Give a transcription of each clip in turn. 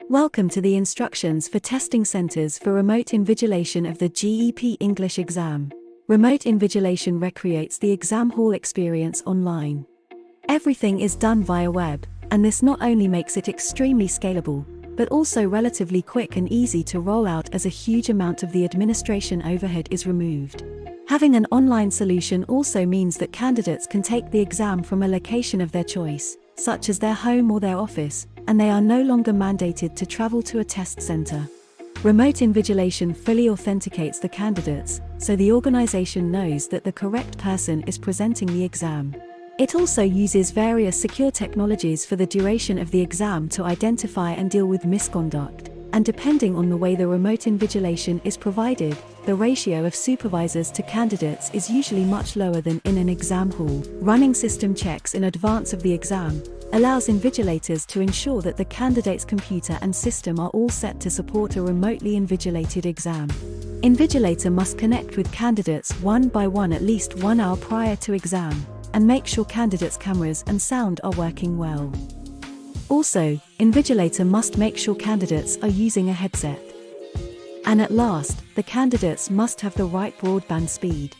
Welcome to the instructions for testing centers for remote invigilation of the GEP English exam. Remote invigilation recreates the exam hall experience online. Everything is done via web, and this not only makes it extremely scalable, but also relatively quick and easy to roll out as a huge amount of the administration overhead is removed. Having an online solution also means that candidates can take the exam from a location of their choice, such as their home or their office, and they are no longer mandated to travel to a test center. Remote invigilation fully authenticates the candidates, so the organization knows that the correct person is presenting the exam. It also uses various secure technologies for the duration of the exam to identify and deal with misconduct, and depending on the way the remote invigilation is provided, the ratio of supervisors to candidates is usually much lower than in an exam hall. Running system checks in advance of the exam allows invigilators to ensure that the candidate's computer and system are all set to support a remotely invigilated exam. Invigilator must connect with candidates one by one at least 1 hour prior to exam, and make sure candidates' cameras and sound are working well. Also, invigilator must make sure candidates are using a headset. And at last, the candidates must have the right broadband speed.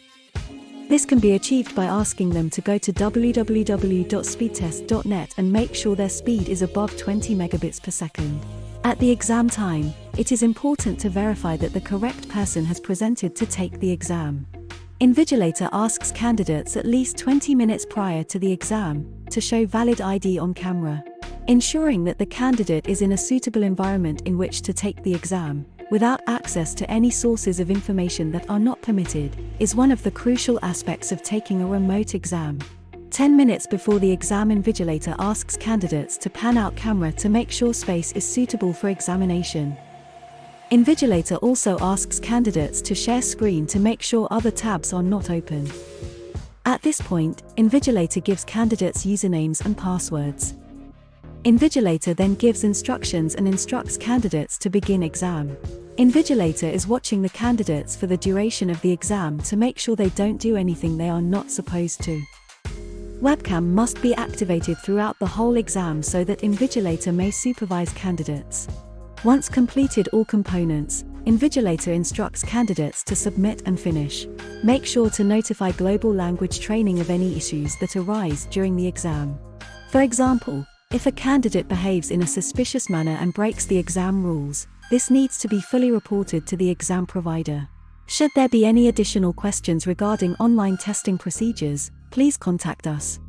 This can be achieved by asking them to go to www.speedtest.net and make sure their speed is above 20 megabits per second. At the exam time, it is important to verify that the correct person has presented to take the exam. Invigilator asks candidates at least 20 minutes prior to the exam to show valid ID on camera. Ensuring that the candidate is in a suitable environment in which to take the exam, without access to any sources of information that are not permitted, is one of the crucial aspects of taking a remote exam. 10 minutes before the exam, invigilator asks candidates to pan out camera to make sure space is suitable for examination. Invigilator also asks candidates to share screen to make sure other tabs are not open. At this point, invigilator gives candidates usernames and passwords. Invigilator then gives instructions and instructs candidates to begin exam. Invigilator is watching the candidates for the duration of the exam to make sure they don't do anything they are not supposed to. Webcam must be activated throughout the whole exam so that invigilator may supervise candidates. Once completed all components, invigilator instructs candidates to submit and finish. Make sure to notify global language training of any issues that arise during the exam. For example, if a candidate behaves in a suspicious manner and breaks the exam rules, this needs to be fully reported to the exam provider. Should there be any additional questions regarding online testing procedures, please contact us.